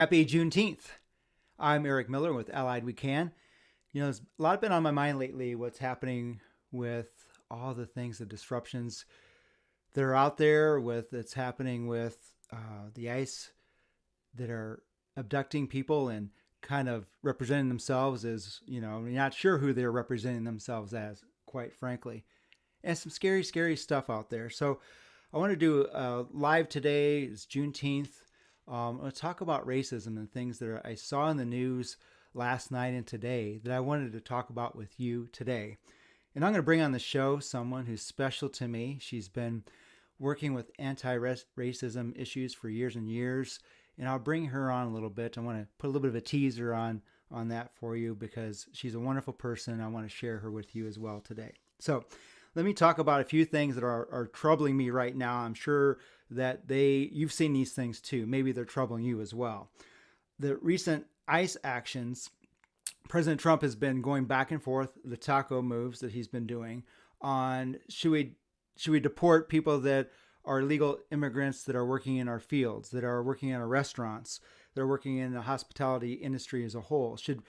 Happy Juneteenth. I'm Eric Miller with Allied We Can. There's a lot been on my mind lately what's happening with all the things, the disruptions that are out there, with that's happening with the ICE that are abducting people and kind of representing themselves as, you're not sure who they're representing themselves as, quite frankly. And some scary, scary stuff out there. So I want to do live today. It's Juneteenth. Let's talk about racism and things that I saw in the news last night and today that I wanted to talk about with you today. And I'm going to bring on the show someone who's special to me. She's been working with anti-racism issues for years and years, and I'll bring her on a little bit. I want to put a little bit of a teaser on that for you because she's a wonderful person. I want to share her with you as well today. So let me talk about a few things that are troubling me right now. I'm sure that you've seen these things too. Maybe they're troubling you as well. The recent ICE actions, President Trump has been going back and forth, the taco moves that he's been doing on should we deport people that are illegal immigrants that are working in our fields, that are working in our restaurants, that are working in the hospitality industry as a whole. Should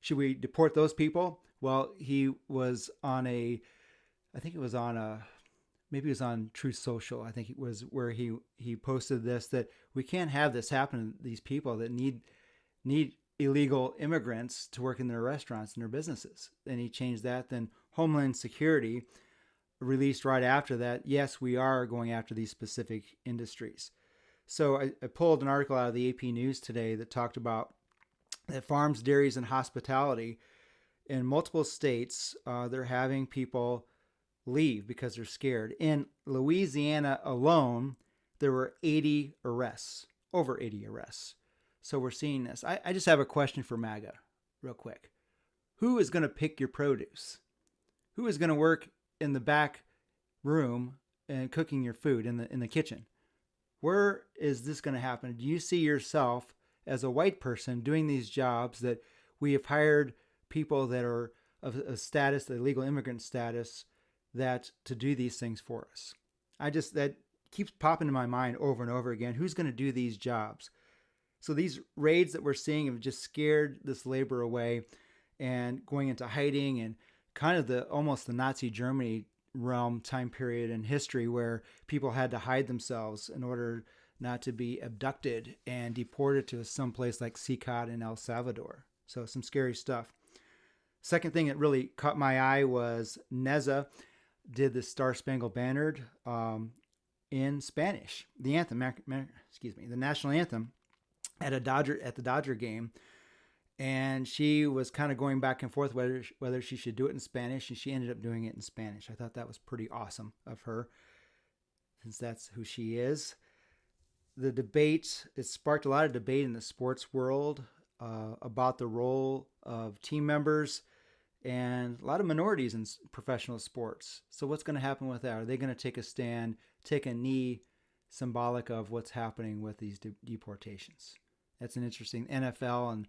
we deport those people? Well, he was on maybe it was on Truth Social. I think it was where he posted this, that we can't have this happen to these people that need illegal immigrants to work in their restaurants and their businesses. And he changed that. Then Homeland Security released right after that, yes, we are going after these specific industries. So I pulled an article out of the AP News today that talked about that farms, dairies, and hospitality in multiple states, they're having people leave because they're scared. In Louisiana alone, there were 80 arrests, over 80 arrests. So we're seeing this. I just have a question for MAGA real quick. Who is going to pick your produce? Who is going to work in the back room and cooking your food in the kitchen? Where is this going to happen? Do you see yourself as a white person doing these jobs that we have hired people that are of a status, the illegal immigrant status, that to do these things for us? That keeps popping in my mind over and over again. Who's going to do these jobs? So these raids that we're seeing have just scared this labor away and going into hiding and kind of almost the Nazi Germany realm time period in history where people had to hide themselves in order not to be abducted and deported to some place like Sikot in El Salvador. So some scary stuff. Second thing that really caught my eye was Neza did the Star Spangled Banner in Spanish, the anthem, the national anthem at the Dodger game, and she was kind of going back and forth whether she should do it in Spanish, and she ended up doing it in Spanish. I thought that was pretty awesome of her, since that's who she is. The debate, it sparked a lot of debate in the sports world about the role of team members and a lot of minorities in professional sports. So what's going to happen with that? Are they going to take a stand, take a knee, symbolic of what's happening with these deportations? That's an interesting NFL and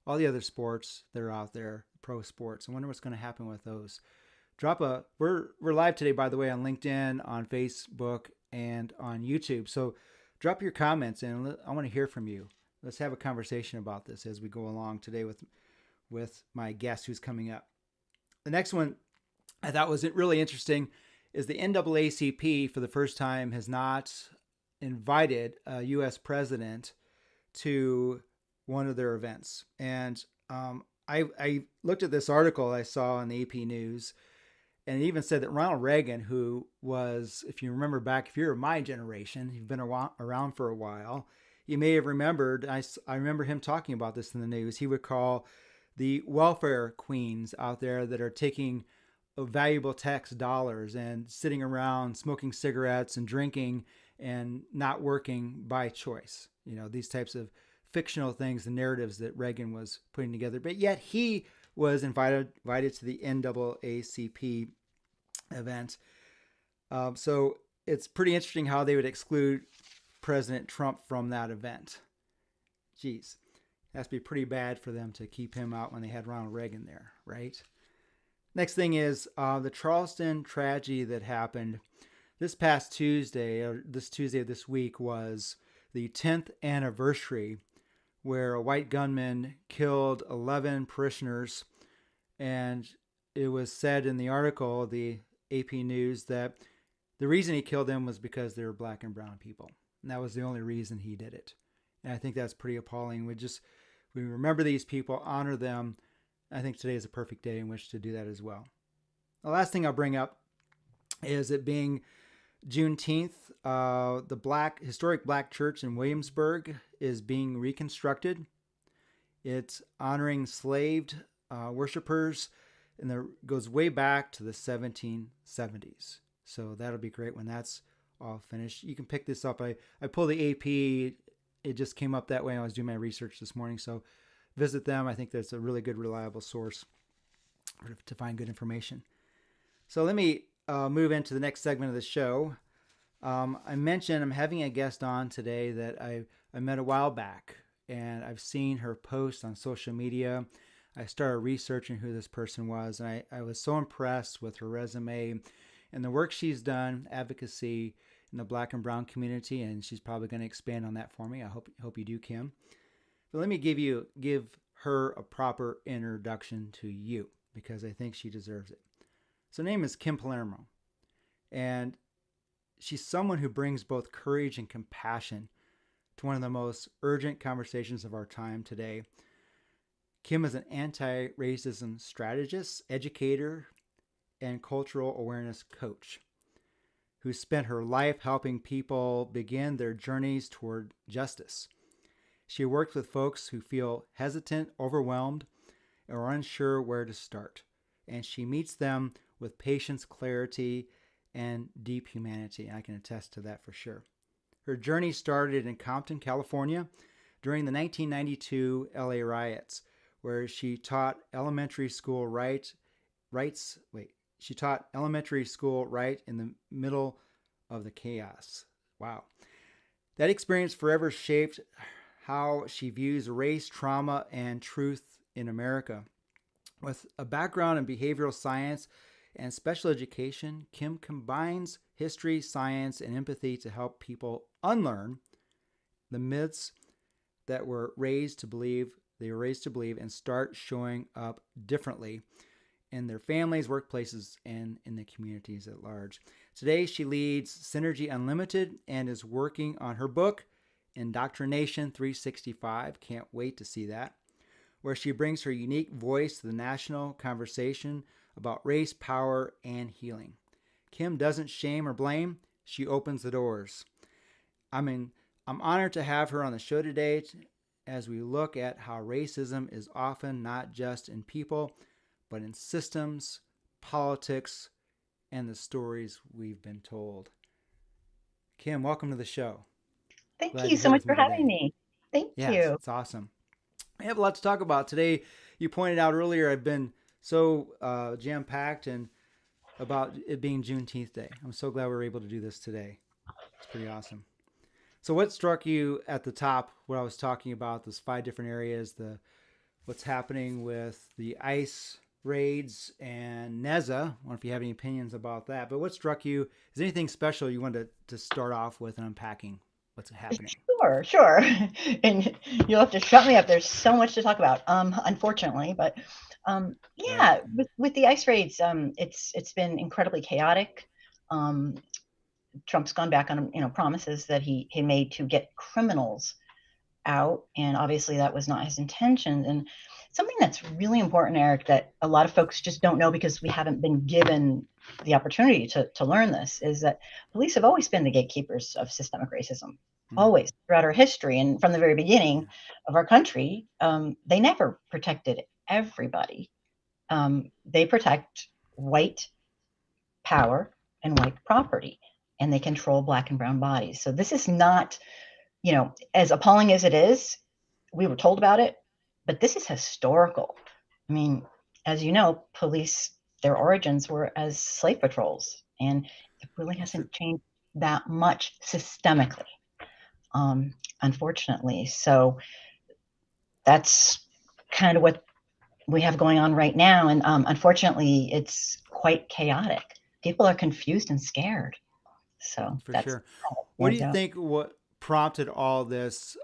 all the other sports that are out there, pro sports. I wonder what's going to happen with those. We're live today, by the way, on LinkedIn, on Facebook, and on YouTube. So drop your comments and I want to hear from you. Let's have a conversation about this as we go along today with my guest who's coming up. The next one I thought was really interesting is the NAACP for the first time has not invited a U.S. president to one of their events. And I looked at this article I saw on the AP News, and it even said that Ronald Reagan, who was, if you remember back, if you're my generation, you've been around for a while, you may have remembered, I remember him talking about this in the news, he would call the welfare queens out there that are taking valuable tax dollars and sitting around smoking cigarettes and drinking and not working by choice. These types of fictional things, the narratives that Reagan was putting together. But yet he was invited to the NAACP event. So it's pretty interesting how they would exclude President Trump from that event. Geez, it has to be pretty bad for them to keep him out when they had Ronald Reagan there, right? Next thing is the Charleston tragedy that happened this past Tuesday, or this Tuesday of this week, was the 10th anniversary where a white gunman killed 11 parishioners. And it was said in the article, the AP News, that the reason he killed them was because they were black and brown people. And that was the only reason he did it. And I think that's pretty appalling. We remember these people, honor them. I think today is a perfect day in which to do that as well. The last thing I'll bring up is it being Juneteenth. The historic black church in Williamsburg is being reconstructed. It's honoring slaved worshipers, and it goes way back to the 1770s. So that'll be great when that's all finished. You can pick this up. I pulled the AP. It just came up that way. I was doing my research this morning. So visit them. I think that's a really good, reliable source to find good information. So let me move into the next segment of the show. I mentioned I'm having a guest on today that I met a while back, and I've seen her post on social media. I started researching who this person was, and I was so impressed with her resume and the work she's done, advocacy in the black and brown community, and she's probably going to expand on that for me. I hope you do, Kim. But let me give her a proper introduction to you, because I think she deserves it. So her name is Kim Palermo, and she's someone who brings both courage and compassion to one of the most urgent conversations of our time today. Kim is an anti-racism strategist, educator, and cultural awareness coach who spent her life helping people begin their journeys toward justice. She works with folks who feel hesitant, overwhelmed, or unsure where to start, and she meets them with patience, clarity, and deep humanity. I can attest to that for sure. Her journey started in Compton, California during the 1992 LA riots, where she taught elementary school right in the middle of the chaos. Wow. That experience forever shaped how she views race, trauma, and truth in America. With a background in behavioral science and special education, Kim combines history, science, and empathy to help people unlearn the myths that were raised to believe and start showing up differently in their families, workplaces, and in the communities at large. Today, she leads Synergy Unlimited and is working on her book, Indoctrination 365. Can't wait to see that, where she brings her unique voice to the national conversation about race, power, and healing. Kim doesn't shame or blame. She opens the doors. I'm honored to have her on the show today as we look at how racism is often not just in people, but in systems, politics, and the stories we've been told. Kim, welcome to the show. Thank Glad you you're so here much with for me having today. me. Thank Yes, you. it's awesome. I have a lot to talk about today. You pointed out earlier I've been so jam-packed and about it being Juneteenth Day. I'm so glad we were able to do this today. It's pretty awesome. So what struck you at the top, what I was talking about, those 5 different areas, what's happening with the ICE raids and NEZA? I don't know if you have any opinions about that, but what struck you? Is there anything special you wanted to start off with and unpacking what's happening? Sure, sure. And you'll have to shut me up. There's so much to talk about, unfortunately. But Right. yeah, with the ice raids, it's been incredibly chaotic. Um, Trump's gone back on promises that he made to get criminals out, and obviously that was not his intention. And something that's really important, Eric, that a lot of folks just don't know because we haven't been given the opportunity to learn this, is that police have always been the gatekeepers of systemic racism, Hmm. always throughout our history. And from the very beginning Yeah. of our country, they never protected everybody. They protect white power and white property, and they control black and brown bodies. So this is not, as appalling as it is, we were told about it, but this is historical. I mean, as you know, police, their origins were as slave patrols, and it really That's true. hasn't changed that much systemically, unfortunately. So that's kind of what we have going on right now. And unfortunately, it's quite chaotic. People are confused and scared. So For that's sure. how it What do stands you out. think what prompted all this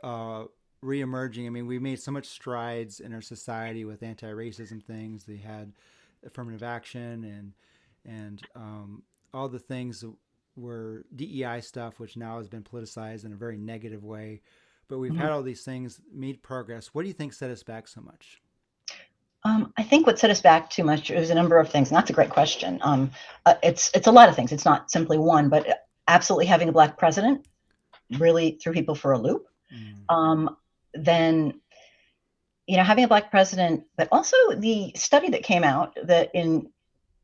reemerging. I mean, we made so much strides in our society with anti-racism things. They had affirmative action and all the things that were DEI stuff, which now has been politicized in a very negative way. But we've Mhm. had all these things made progress. What do you think set us back so much? I think what set us back too much is a number of things, and that's a great question. It's a lot of things. It's not simply one, but absolutely having a black president really threw people for a loop. Mm. Then having a black president, but also the study that came out that in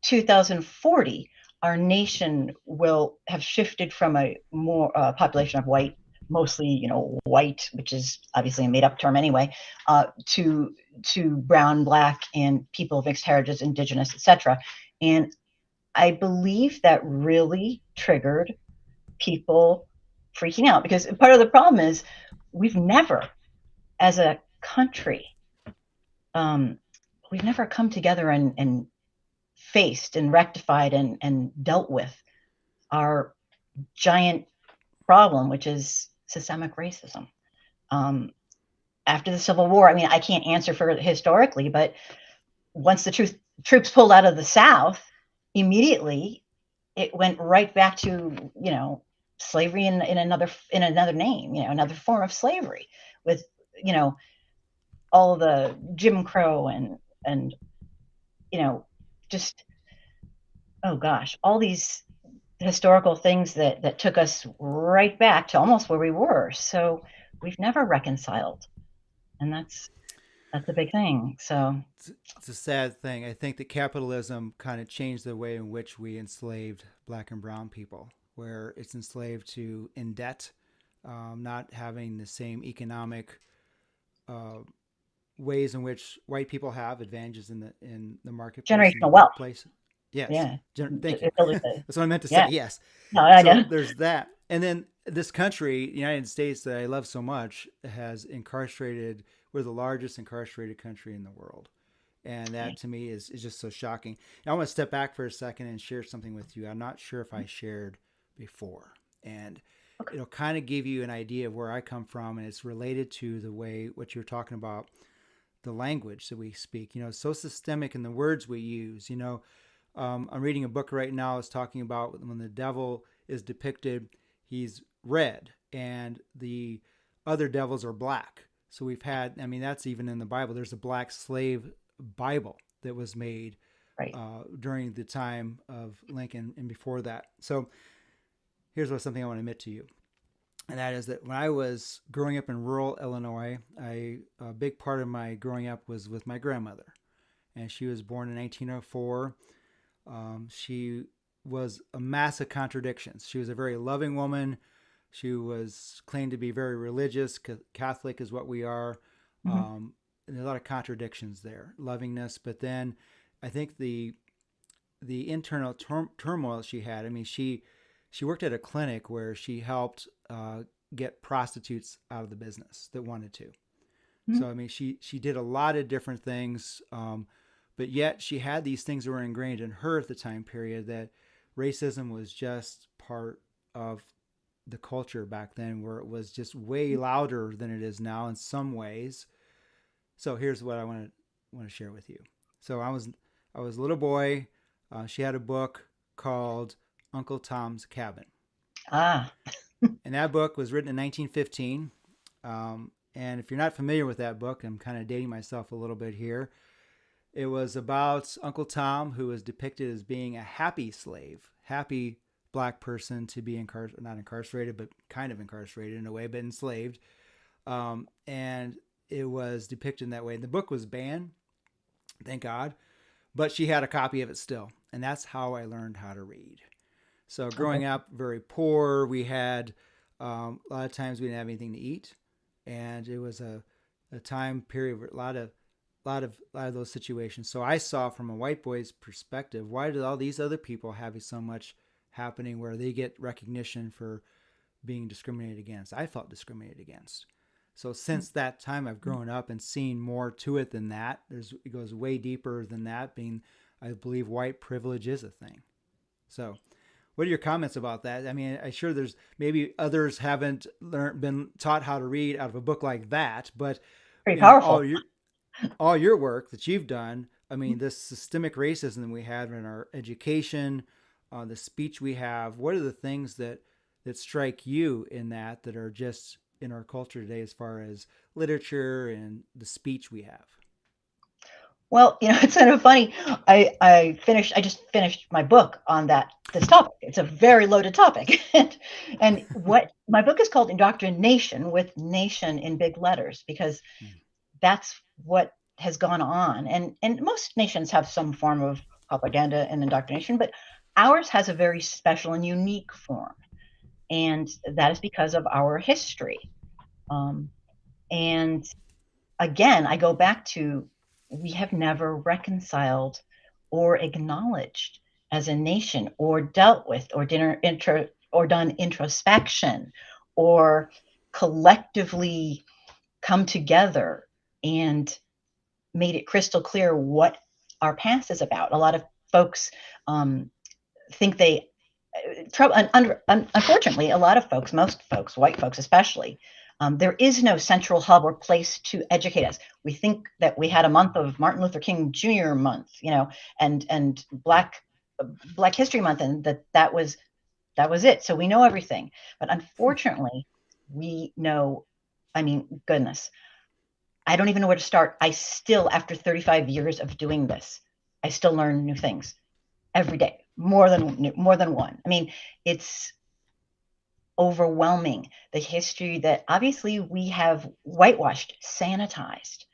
2040 our nation will have shifted from a more population of white, mostly white, which is obviously a made up term anyway, to brown, black, and people of mixed heritage, indigenous, etc. And I believe that really triggered people freaking out, because part of the problem is we've never, as a country, um, we've never come together and faced and rectified and dealt with our giant problem, which is systemic racism. Um, After the Civil War, I mean, I can't answer for historically, but once the troops pulled out of the South, immediately it went right back to slavery in another name, another form of slavery, with you know all the Jim Crow and you know just, oh gosh, all these historical things that took us right back to almost where we were. So we've never reconciled, and that's a big thing. So It's a sad thing. I think that capitalism kind of changed the way in which we enslaved black and brown people, where it's enslaved to in debt, not having the same economic uh, ways in which white people have advantages in the marketplace and the generational wealth. workplace. Yes, Yeah. thank you. Ability That's what I meant to say. yeah. Yes. No, I So know. there's that, and then this country, the United States, that I love so much, has incarcerated. We're the largest incarcerated country in the world, and Yeah. that to me is just so shocking. Now, I want to step back for a second and share something with you. I'm not sure if I shared before, and Okay. it'll kind of give you an idea of where I come from, and it's related to the way what you're talking about, the language that we speak. It's so systemic in the words we use. I'm reading a book right now. It's talking about when the devil is depicted, he's red, and the other devils are black. So we've had, I mean, that's even in the Bible. There's a black slave Bible that was made Right. during the time of Lincoln and before that. So here's something I want to admit to you, and that is that when I was growing up in rural Illinois, a big part of my growing up was with my grandmother, and she was born in 1904. She was a mass of contradictions. She was a very loving woman. She was claimed to be very religious. Catholic is what we are. Mm-hmm. And there's a lot of contradictions there, lovingness. But then I think the internal turmoil she had. I mean, she worked at a clinic where she helped get prostitutes out of the business that wanted to. Mm-hmm. So I mean, she did a lot of different things, but yet she had these things that were ingrained in her at the time period, that racism was just part of the culture back then, where it was just way louder than it is now in some ways. So here's what I want to share with you. So I was a little boy. She had a book called Uncle Tom's Cabin, Ah. and that book was written in 1915. And if you're not familiar with that book, I'm kind of dating myself a little bit here. It was about Uncle Tom, who was depicted as being a happy slave, happy black person to be not incarcerated, but kind of incarcerated in a way, but enslaved. And it was depicted in that way. The book was banned, thank God, but she had a copy of it still. And that's how I learned how to read. So Okay. growing up very poor, we had a lot of times we didn't have anything to eat, and it was a time period where a lot of those situations. So I saw from a white boy's perspective, why did all these other people have so much happening where they get recognition for being discriminated against? I felt discriminated against. So since that time, I've grown up and seen more to it than that. It goes way deeper than that. Being, I believe, white privilege is a thing. So What are your comments about that? I mean, I'm sure there's maybe others haven't been taught how to read out of a book like that, but Pretty you know, powerful. all your work that you've done. I mean, this systemic racism we have in our education, the speech we have. What are the things that strike you in that are just in our culture today, as far as literature and the speech we have? Well, it's kind of funny. I just finished my book on this topic. It's a very loaded topic. And what my book is called Indoctrination, with nation in big letters, because that's what has gone on. And most nations have some form of propaganda and indoctrination, but ours has a very special and unique form. And that is because of our history. Um, and again, I go back to, we have never reconciled or acknowledged as a nation, or dealt with, or or done introspection, or collectively come together and made it crystal clear what our past is about. A lot of folks think they unfortunately, a lot of folks, most folks, white folks especially, there is no central hub or place to educate us. We think that we had a month of Martin Luther King Jr. month, and Black History Month, and that was it. So we know everything. But unfortunately, we know, I mean, goodness, I don't even know where to start. I still, after 35 years of doing this, I still learn new things every day, more than one. I mean, it's overwhelming, the history that obviously we have whitewashed, sanitized,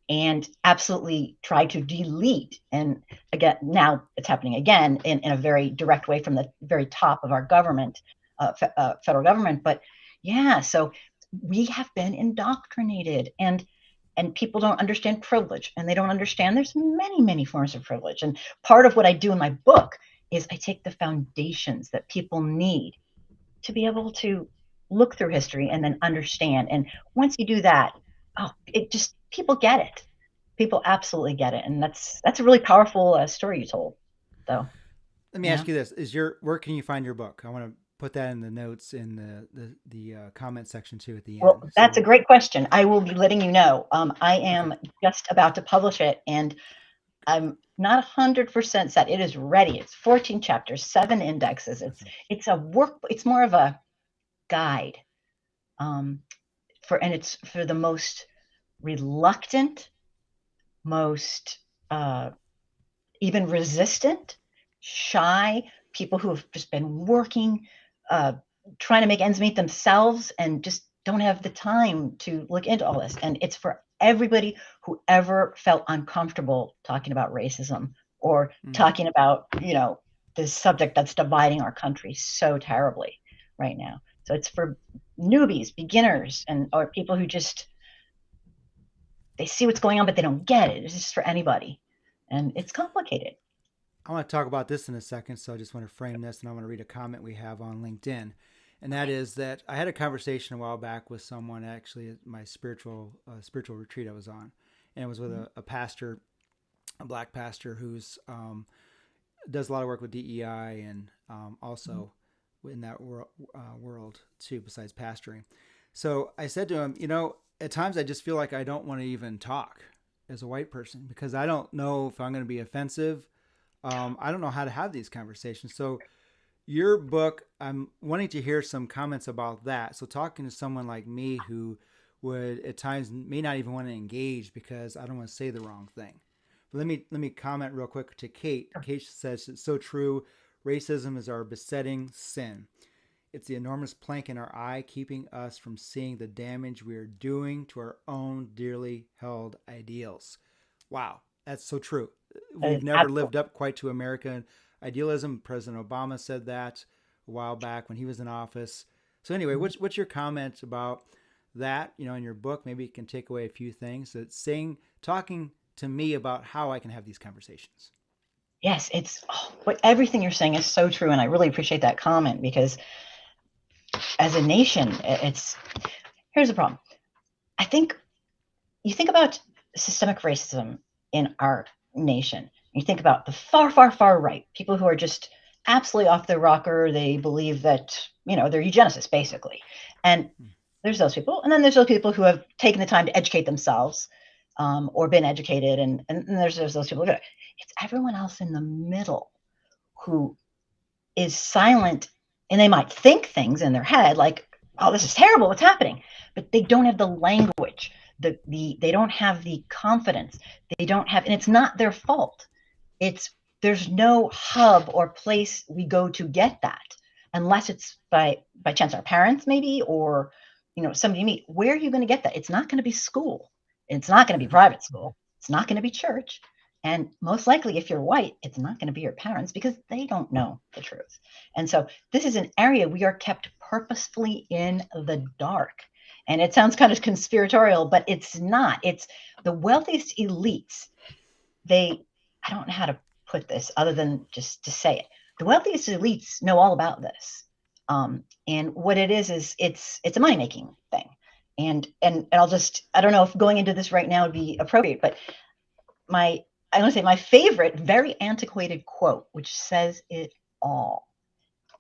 and absolutely tried to delete. And again, now it's happening again in a very direct way from the very top of our government, federal government. But yeah, so we have been indoctrinated, and people don't understand privilege, and they don't understand there's many forms of privilege. And part of what I do in my book is I take the foundations that people need to be able to look through history and then understand. And once you do that, oh, it just, people get it. People absolutely get it. And that's a really powerful story you told, though. Let me Yeah. ask you this: Is your where can you find your book? I want to put that in the notes in the comment section too at the Well, end. that's a So great question. I will be letting you know. I okay, am just about to publish it, and I'm not 100% set. It is ready. It's 14 chapters, 7 indexes. awesome. It's a work. It's more of a guide, um, and it's for the most reluctant, most even resistant, shy people who have just been working, uh, trying to make ends meet themselves, and just don't have the time to look into all this. And it's for everybody who ever felt uncomfortable talking about racism, or Mm. talking about, this subject that's dividing our country so terribly right now. So it's for newbies, beginners, and or people who just, they see what's going on but they don't get it. It's just for anybody, and it's complicated. I want to talk about this in a second, so I just want to frame this, and I want to read a comment we have on LinkedIn, and that is that I had a conversation a while back with someone actually at my spiritual retreat I was on, and it was with a pastor, a black pastor who's does a lot of work with DEI and also in that world too, besides pastoring. So I said to him, at times I just feel like I don't want to even talk as a white person because I don't know if I'm going to be offensive. I don't know how to have these conversations. So your book, I'm wanting to hear some comments about that. So talking to someone like me who would at times may not even want to engage because I don't want to say the wrong thing. But let me comment real quick to Kate. Kate says it's so true. Racism is our besetting sin. It's the enormous plank in our eye, keeping us from seeing the damage we are doing to our own dearly held ideals. Wow, that's so true. We've never Absolutely. lived up quite to American idealism. President Obama said that a while back when he was in office. So anyway, what's your comment about that? In your book, maybe you can take away a few things. That talking to me about how I can have these conversations. Yes, what everything you're saying is so true, and I really appreciate that comment, because as a nation, it's here's the problem. I think you think about systemic racism in our nation. You think about the far right, people who are just absolutely off their rocker. They believe that, they're eugenicists, basically. And there's those people. And then there's those people who have taken the time to educate themselves, or been educated. And there's those people. It's everyone else in the middle who is silent, and they might think things in their head like, oh, this is terrible, what's happening? But they don't have the language. They don't have the confidence. They don't have, and it's not their fault. It's There's no hub or place we go to get that, unless it's by chance our parents, maybe, or somebody you meet. Where are you going to get that? It's not going to be school. It's not going to be private school. It's not going to be church. And most likely, if you're white, it's not going to be your parents, because they don't know the truth. And so this is an area we are kept purposefully in the dark. And it sounds kind of conspiratorial, but it's not. It's the wealthiest elites. I don't know how to put this other than just to say it. The wealthiest elites know all about this. And what it is it's a money making thing. And I don't know if going into this right now would be appropriate, but I want to say my favorite, very antiquated quote, which says it all,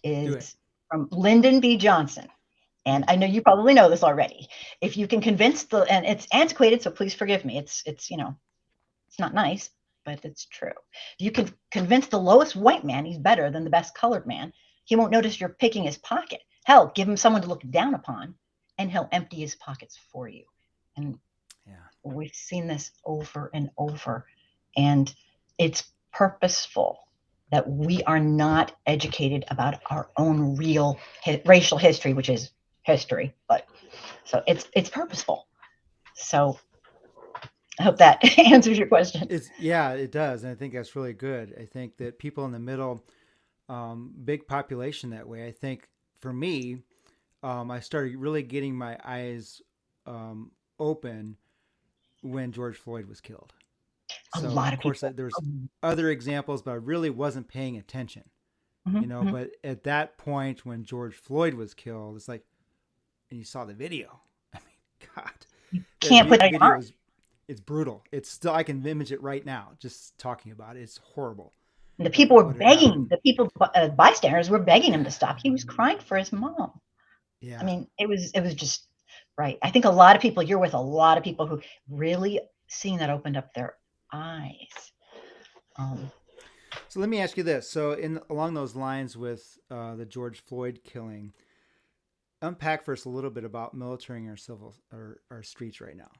Do it. is from Lyndon B. Johnson. And I know you probably know this already. If you can convince and it's antiquated, so please forgive me. It's not nice, but it's true. You can convince the lowest white man he's better than the best colored man. He won't notice you're picking his pocket. Hell, give him someone to look down upon, and he'll empty his pockets for you. And Yeah. we've seen this over and over. And it's purposeful that we are not educated about our own real racial history, which is history. But so it's purposeful. So I hope that answers your question. It does, and I think that's really good. I think that people in the middle, big population that way. I think for me, I started really getting my eyes open when George Floyd was killed. A So lot of of course people. there's other examples, but I really wasn't paying attention. Mm-hmm, mm-hmm. But at that point when George Floyd was killed, it's like, and you saw the video. I mean, God, that Can't put it video on. is it's brutal. It's still I can image it right now just talking about it. It's horrible. The people were What had happened. begging, the people, bystanders were begging him to stop. He was crying for his mom. I Yeah. mean, it was just right. I think a lot of people, you're with a lot of people who really seeing that opened up their eyes. Um, So let me ask you this. So in along those lines with the George Floyd killing, unpack first a little bit about military and our civil our streets right now.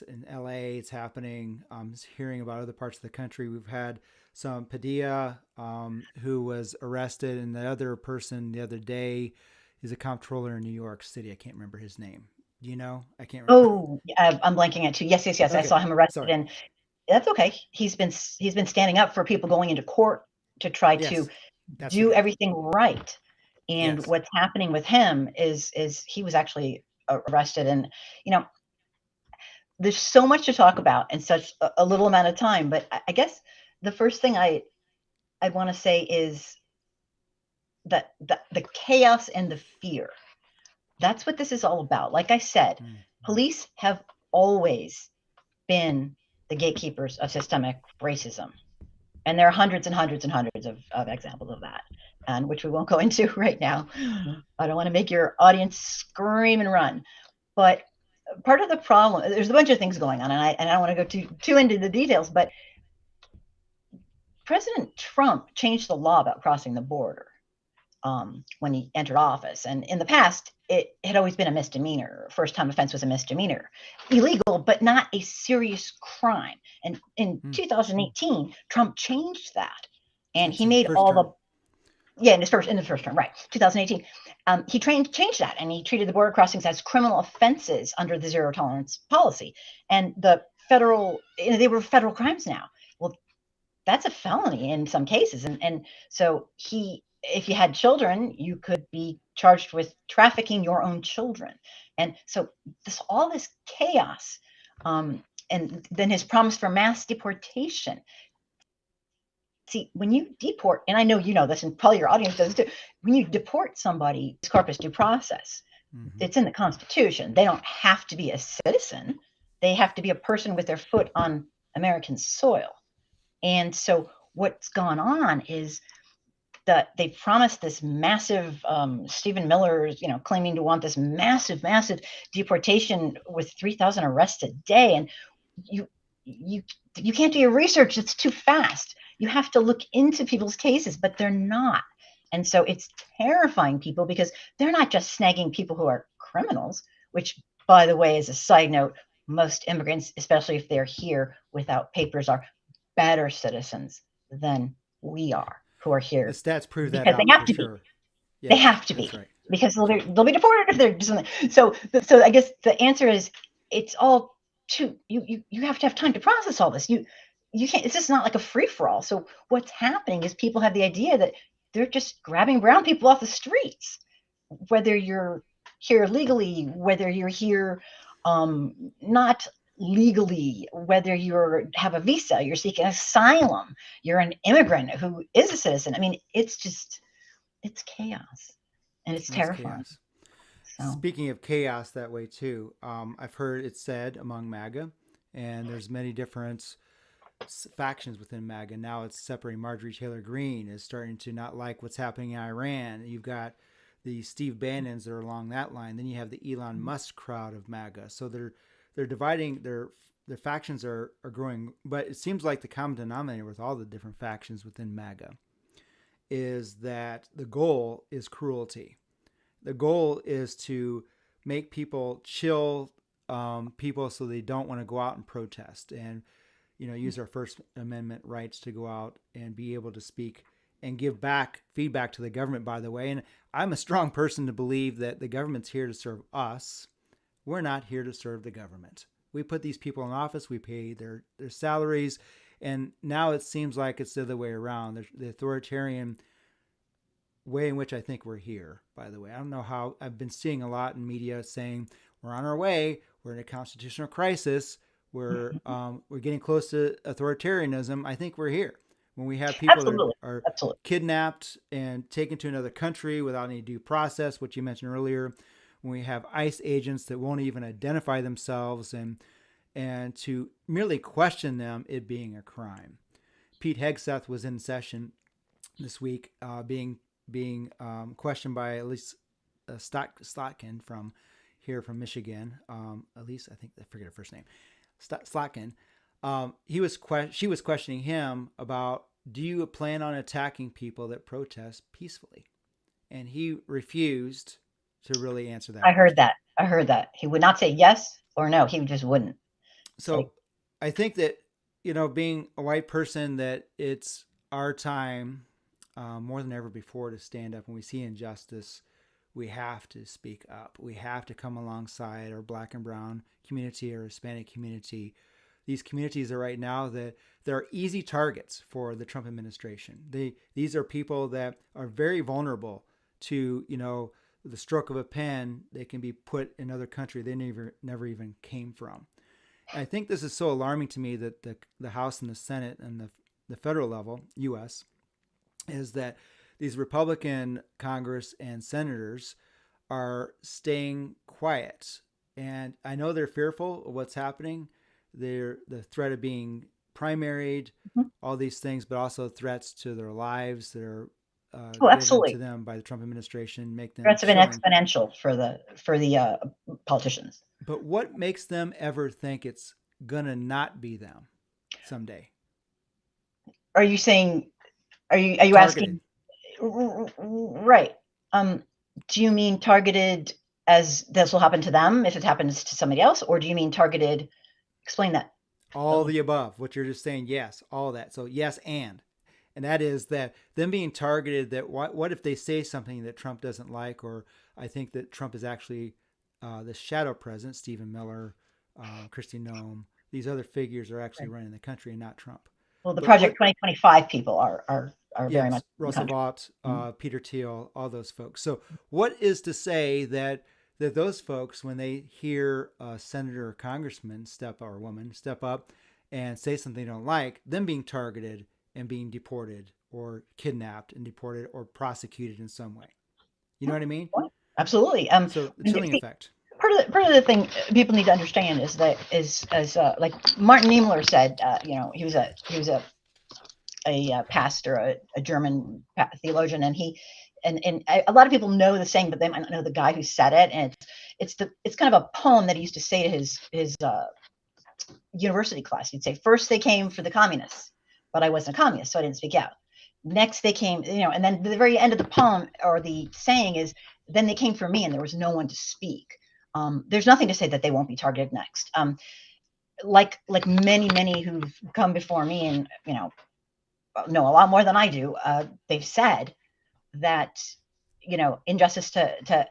In LA, it's happening. I'm hearing about other parts of the country. We've had some Padilla who was arrested, and the other person the other day is a comptroller in New York City. I can't remember his name. Do you know? I can't remember. oh, I'm blanking at two. Yes, yes, yes. I Okay, saw him arrested, sorry. and that's okay. He's been standing up for people going into court to try to Yes, that's the do guy. everything right. And Yes. what's happening with him is he was actually arrested, and you know there's so much to talk about in such a little amount of time. But I guess the first thing I want to say is that the chaos and the fear. That's what this is all about. Like I said, Mm-hmm. police have always been the gatekeepers of systemic racism. And there are hundreds and hundreds and hundreds of examples of that, and which we won't go into right now. I don't want to make your audience scream and run. But part of the problem, there's a bunch of things going on, and I don't want to go too into the details, but President Trump changed the law about crossing the border when he entered office. And in the past, it had always been a misdemeanor. First time offense was a misdemeanor, illegal, but not a serious crime. And in Mm. 2018, Trump changed that, and That's he his made first all term. the in the first term, right, 2018. He changed that, and he treated the border crossings as criminal offenses under the zero tolerance policy, and they were federal crimes now. Well, that's a felony in some cases. And so if you had children, you could be charged with trafficking your own children. And so all this chaos, and then his promise for mass deportation. See, when you deport, and I know you know this, and probably your audience does too, when you deport somebody, it's corpus due process. Mm-hmm. It's in the Constitution. They don't have to be a citizen. They have to be a person with their foot on American soil. And so what's gone on is they promised this massive, Stephen Miller's, claiming to want this massive, massive deportation with 3,000 arrests a day. And you, you, you can't do your research. It's too fast. You have to look into people's cases, but they're not. And so it's terrifying people because they're not just snagging people who are criminals, which, by the way, as a side note, most immigrants, especially if they're here without papers, are better citizens than we are who are The here stats prove that because they out have for to be. sure. They Yes, have to that's be right. because That's right. they'll be deported if they're something. So I guess the answer is it's all too. You have to have time to process all this. You can't. It's just not like a free for all. So what's happening is people have the idea that they're just grabbing brown people off the streets, whether you're here legally, whether you're here not legally, whether you have a visa, you're seeking asylum, you're an immigrant who is a citizen. I mean, it's chaos and it's That's terrifying. chaos. So, Speaking of chaos that way too, I've heard it said among MAGA, and there's many different factions within MAGA. Now it's separating. Marjorie Taylor Greene is starting to not like what's happening in Iran. You've got the Steve Bannons that are along that line. Then you have the Elon Musk crowd of MAGA. So they're dividing. Their factions are growing, but it seems like the common denominator with all the different factions within MAGA is that the goal is cruelty. The goal is to make people chill people so they don't want to go out and protest and use our First Amendment rights to go out and be able to speak and give back feedback to the government, by the way. And I'm a strong person to believe that the government's here to serve us. We're not here to serve the government. We put these people in office, we pay their salaries, and now it seems like it's the other way around. The authoritarian way in which I think we're here, by the way. I don't know how. I've been seeing a lot in media saying we're on our way, we're in a constitutional crisis, we're getting close to authoritarianism. I think we're here. When we have people that absolutely, are absolutely. kidnapped and taken to another country without any due process, which you mentioned earlier, when we have ICE agents that won't even identify themselves and to merely question them, it being a crime. Pete Hegseth was in session this week, being questioned by at least Slotkin from here from Michigan. At least I think I forget her first name. Slotkin. She was questioning him about, do you plan on attacking people that protest peacefully? And he refused to really answer that I heard question. that. I heard that. He would not say yes or no. He just wouldn't. It's like, So I think that being a white person, that it's our time more than ever before to stand up when we see injustice. We have to speak up. We have to come alongside our black and brown community or Hispanic community. These communities are right now that there are easy targets for the Trump administration. These are people that are very vulnerable to the stroke of a pen. They can be put in another country they never even came from. And I think this is so alarming to me that the House and the Senate and the federal level, U.S., is that these Republican Congress and senators are staying quiet. And I know they're fearful of what's happening. They're the threat of being primaried, all these things, but also threats to their lives that are oh, given to absolutely. them by the Trump administration, make them Threats have been chilling. exponential for the politicians. But what makes them ever think it's gonna not be them someday? Are you saying? Are you Targeted. asking? Right. Um, do you mean targeted as this will happen to them if it happens to somebody else, or do you mean targeted? Explain that. All the above. What you're just saying, yes, all that. So yes, and that is that them being targeted. That what if they say something that Trump doesn't like, or I think that Trump is actually the shadow president, Stephen Miller, Kristi Noem. These other figures are actually running the country and not Trump. Well, the But Project what 2025 people are very much Yes, in Russell country. Vought, Mm-hmm. Peter Thiel, all those folks. So, what is to say that those folks, when they hear a senator or congressman or woman step up and say something they don't like, them being targeted and being deported or kidnapped and deported or prosecuted in some way? You know what I mean? Absolutely. So the chilling See, effect. part of the thing people need to understand is that is as like Martin Niemöller said, he was a a pastor, a German theologian, and a lot of people know the saying, but they might not know the guy who said it. And it's kind of a poem that he used to say to his university class. He'd say, first they came for the communists, but I wasn't a communist, so I didn't speak out. Next they came, and then the very end of the poem or the saying is, then they came for me, and there was no one to speak. There's nothing to say that they won't be targeted next. Like many who've come before me, and know a lot more than I do. They've said that injustice to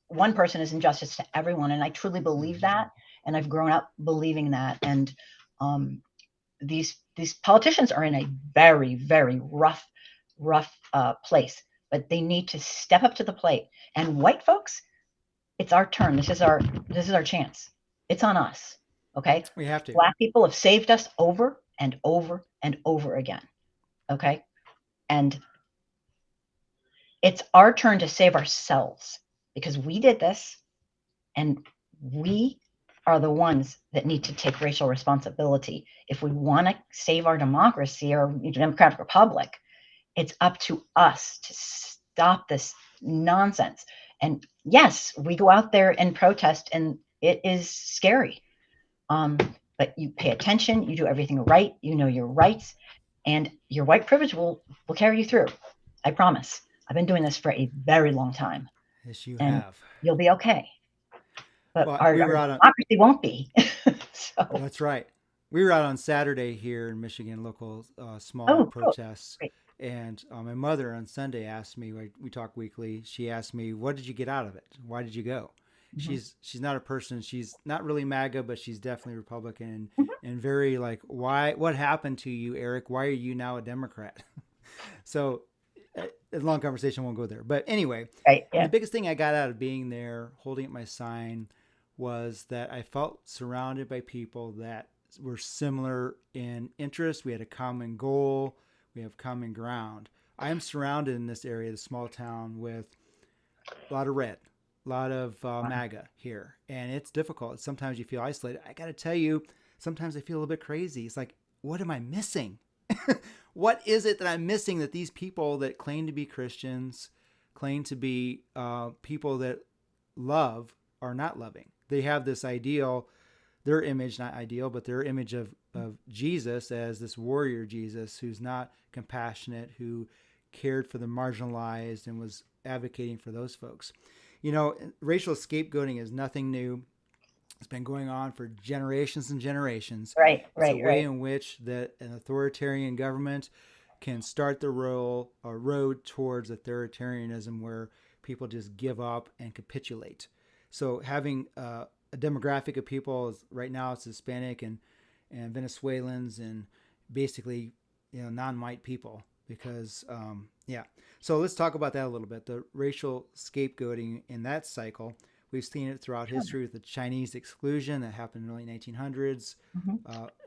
one person is injustice to everyone, and I truly believe that, and I've grown up believing that. And these politicians are in a very, very rough place, but they need to step up to the plate. And white folks, it's our turn. This is our chance. It's on us. Okay. We have to. Black people have saved us over and over and over again. Okay. And it's our turn to save ourselves, because we did this, and we are the ones that need to take racial responsibility. If we want to save our democracy or democratic republic, it's up to us to stop this nonsense. And yes, we go out there and protest, and it is scary. But you pay attention, you do everything right, you know your rights, and your white privilege will carry you through. I promise. I've been doing this for a very long time. Yes, you and have. You'll be okay. But Well, our democracy won't be. So. Well, that's right. We were out on Saturday here in Michigan, local small protests. Great. And my mother on Sunday asked me, we talk weekly, she asked me, what did you get out of it? Why did you go? Mm-hmm. She's not a person, she's not really MAGA, but she's definitely Republican, and very like, what happened to you, Eric? Why are you now a Democrat? So a long conversation, won't go there. But anyway, right, yeah. The biggest thing I got out of being there, holding up my sign, was that I felt surrounded by people that were similar in interest. We had a common goal. We have common ground. I am surrounded in this area, the small town, with a lot of red, a lot of MAGA here. And it's difficult. Sometimes you feel isolated. I got to tell you, sometimes I feel a little bit crazy. It's like, what am I missing? What is it that I'm missing that these people that claim to be Christians, claim to be people that love, are not loving? They have this ideal, their image, not ideal, but their image of Jesus as this warrior Jesus who's not compassionate, who cared for the marginalized and was advocating for those folks. Racial scapegoating is nothing new. It's been going on for generations and generations. Right. It's a way in which that an authoritarian government can start the road towards authoritarianism, where people just give up and capitulate. So having a demographic of people right now, it's Hispanic and Venezuelans and basically non-white people, because So let's talk about that a little bit. The racial scapegoating in that cycle. We've seen it throughout history with the Chinese exclusion that happened in the early 1900s,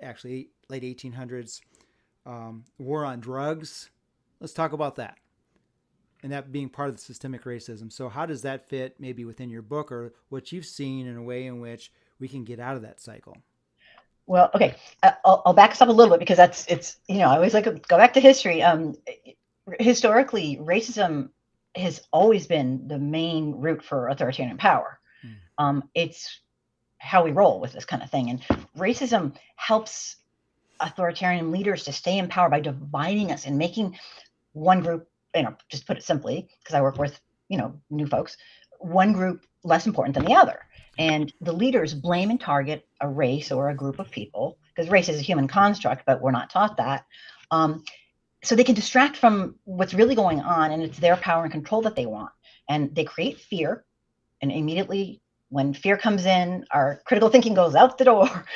actually late 1800s. War on drugs. Let's talk about that. And that being part of the systemic racism. So how does that fit maybe within your book, or what you've seen in a way in which we can get out of that cycle? Well, okay. I'll back us up a little bit, because I always like to go back to history. Historically, racism has always been the main route for authoritarian power. It's how we roll with this kind of thing. And racism helps authoritarian leaders to stay in power by dividing us and making one group, just put it simply, because I work with, new folks, one group less important than the other. And the leaders blame and target a race or a group of people, because race is a human construct, but we're not taught that. So they can distract from what's really going on, and it's their power and control that they want. And they create fear, and immediately when fear comes in, our critical thinking goes out the door.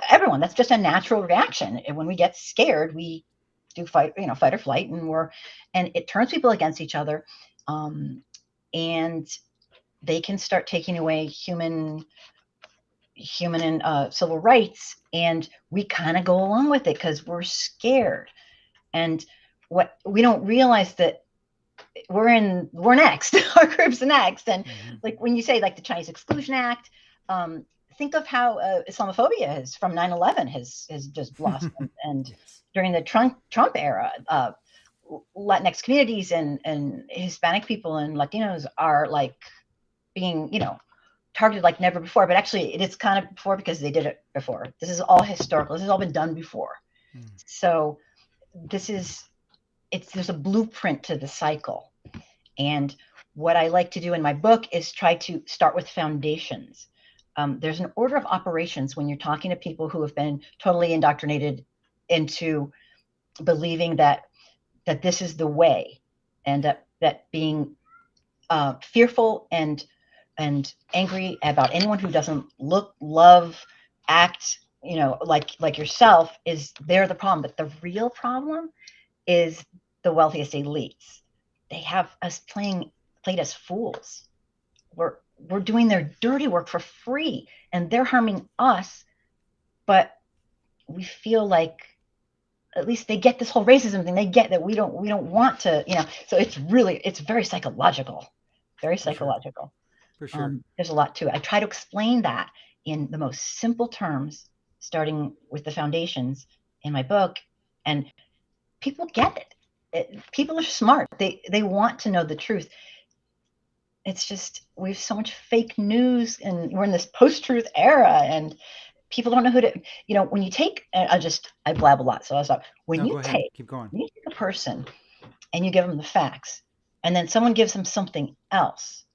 Everyone, that's just a natural reaction. And when we get scared, we do fight or flight, and it turns people against each other. And they can start taking away human and civil rights, and we kind of go along with it because we're scared. And what we don't realize that we're next. Our group's next. And like when you say like the Chinese Exclusion Act, think of how Islamophobia has from 9/11 has just blossomed, and Yes. during the Trump era, Latinx communities and Hispanic people and Latinos are like being, targeted like never before. But actually, it is kind of before because they did it before. This is all historical. This has all been done before. Mm. So this is there's a blueprint to the cycle. And what I like to do in my book is try to start with foundations. There's an order of operations when you're talking to people who have been totally indoctrinated into believing that this is the way, and that being fearful and angry about anyone who doesn't look, love, act, like yourself, is they're the problem. But the real problem is the wealthiest elites. They have us played as fools. We're doing their dirty work for free, and they're harming us. But we feel like at least they get this whole racism thing. They get that we don't want to, So it's very psychological, very For sure. psychological. For sure. There's a lot to it. I try to explain that in the most simple terms, starting with the foundations in my book, and people get it. People are smart. They want to know the truth. It's just we have so much fake news, and we're in this post-truth era, and people don't know who to. When you take, I blab a lot, so I'll stop. When No, you go ahead. take Keep going. when you take a person and you give them the facts, and then someone gives them something else,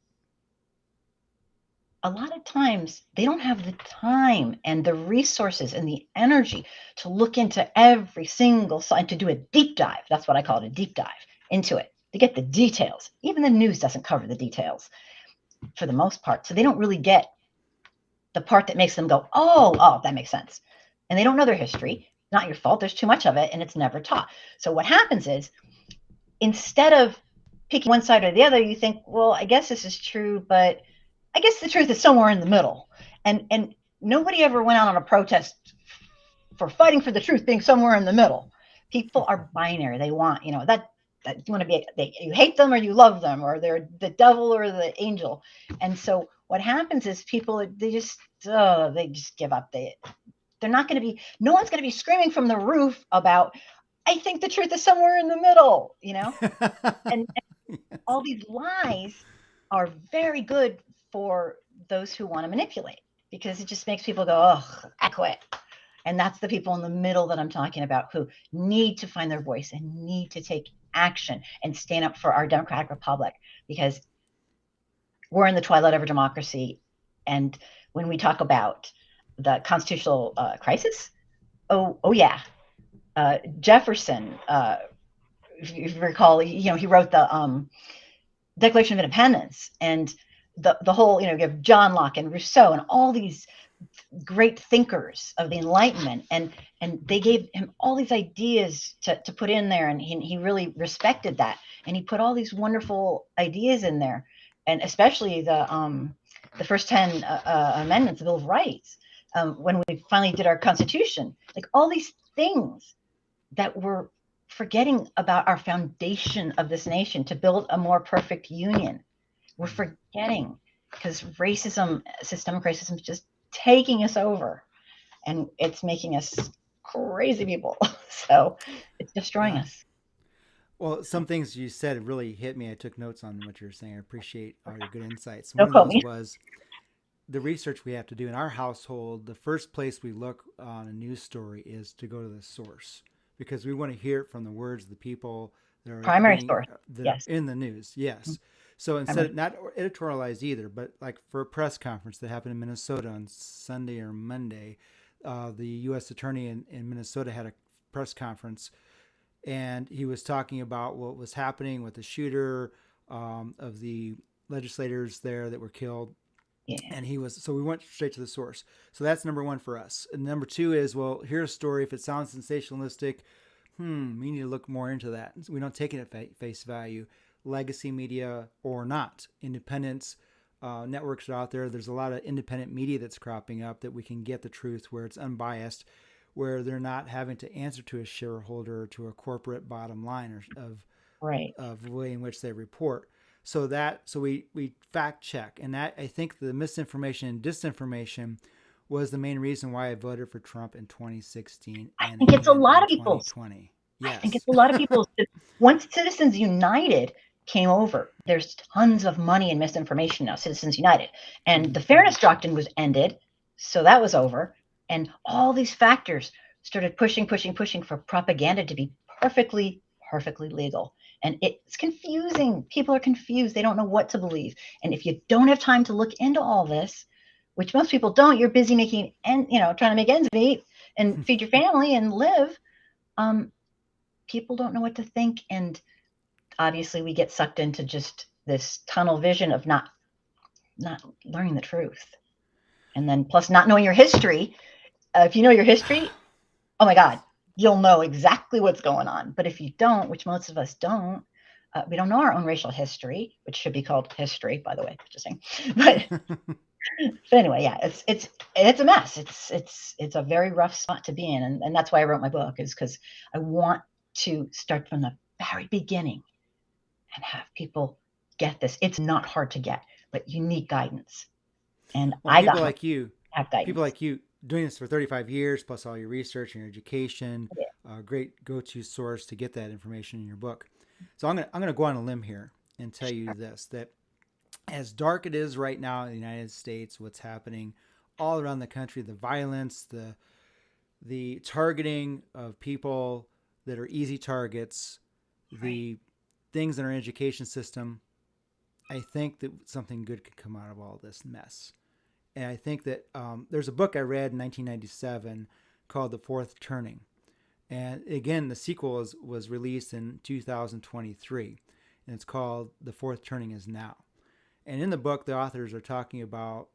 a lot of times they don't have the time and the resources and the energy to look into every single side, to do a deep dive. That's what I call it, a deep dive into it, to get the details. Even the news doesn't cover the details for the most part. So they don't really get the part that makes them go, oh, that makes sense. And they don't know their history. Not your fault. There's too much of it and it's never taught. So what happens is, instead of picking one side or the other, you think, well, I guess this is true, but I guess the truth is somewhere in the middle. And nobody ever went out on a protest for fighting for the truth being somewhere in the middle. People are binary. They want, that you want to be, you hate them or you love them, or they're the devil or the angel. And so what happens is people, they just give up. They're not going to be, no one's going to be screaming from the roof about, I think the truth is somewhere in the middle, and all these lies are very good for those who want to manipulate, because it just makes people go, oh, I quit. And that's the people in the middle that I'm talking about, who need to find their voice and need to take action and stand up for our democratic republic, because we're in the twilight of our democracy. And when we talk about the constitutional crisis, oh yeah, Jefferson, if you recall, he wrote the Declaration of Independence, and the whole, you have John Locke and Rousseau and all these great thinkers of the Enlightenment, and they gave him all these ideas to put in there, and he really respected that, and he put all these wonderful ideas in there, and especially the first 10 amendments, the Bill of Rights, when we finally did our Constitution, like all these things that we're forgetting about our foundation of this nation to build a more perfect union. We're forgetting, because racism, systemic racism, is just taking us over, and it's making us crazy people. So it's destroying Yeah. us. Well, some things you said really hit me. I took notes on what you were saying. I appreciate all your good insights. One Don't of quote those me. was the research we have to do in our household. The first place we look on a news story is to go to the source, because we want to hear it from the words of the people Primary source. that are Yes. in the news. Yes. So instead Primary. of not editorialized either, but like for a press conference that happened in Minnesota on Sunday or Monday, the U.S. attorney in Minnesota had a press conference, and he was talking about what was happening with the shooter, of the legislators there that were killed. Yeah. And we went straight to the source. So that's number one for us. And number two is, well, here's a story. If it sounds sensationalistic, we need to look more into that. We don't take it at face value. Legacy media or not, independents, networks are out there. There's a lot of independent media that's cropping up that we can get the truth, where it's unbiased, where they're not having to answer to a shareholder or to a corporate bottom line Right. of the way in which they report. So we fact check, and that, I think, the misinformation and disinformation was the main reason why I voted for Trump in 2016 I and think it's a again lot in of people. 2020. I think it's Yes. a lot of people. Once Citizens United came over, there's tons of money and misinformation now, Citizens United. And the fairness doctrine was ended, so that was over. And all these factors started pushing for propaganda to be perfectly legal. And it's confusing. People are confused. They don't know what to believe. And if you don't have time to look into all this, which most people don't, you're busy making and trying to make ends meet and feed your family and live. Um, People don't know what to think, and obviously we get sucked into just this tunnel vision of not learning the truth, and then plus not knowing your history. If you know your history, oh my god, you'll know exactly what's going on. But if you don't, which most of us don't, we don't know our own racial history, which should be called history, by the way, just saying. But anyway, yeah, it's a mess. It's a very rough spot to be in, and that's why I wrote my book, is because I want to start from the very beginning and have people get this. It's not hard to get, but you need guidance. And Well, I got have people guidance. like you doing this for 35 years, plus all your research and your education, Yeah, great go-to source to get that information in your book. So I'm gonna go on a limb here and tell you this: that as dark it is right now in the United States, what's happening all around the country, the violence, the targeting of people that are easy targets, right. the things in our education system, I think that something good could come out of all this mess. And I think that there's a book I read in 1997 called The Fourth Turning. And again, the sequel was released in 2023, and it's called The Fourth Turning Is Now. And in the book, the authors are talking about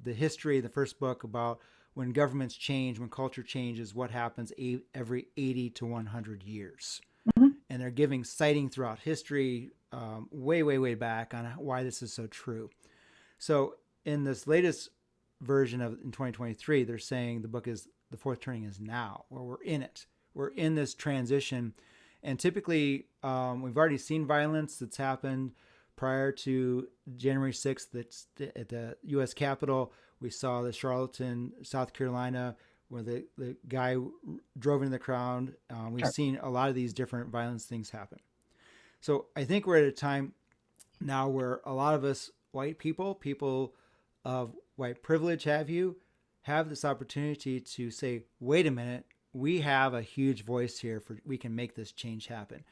the history, the first book, about when governments change, when culture changes, what happens every 80 to 100 years. Mm-hmm. And they're giving citing throughout history, way back, on why this is so true. So in this latest version of in 2023, they're saying the book is the fourth turning is now, where we're in it. We're in this transition, and typically we've already seen violence that's happened prior to January 6th. That's at the U.S. Capitol. We saw the Charlottesville, South Carolina, where the guy drove into the crowd. We've Sure. seen a lot of these different violence things happen. So I think we're at a time now where a lot of us white people of white privilege have this opportunity to say, wait a minute, we have a huge voice here for we can make this change happen.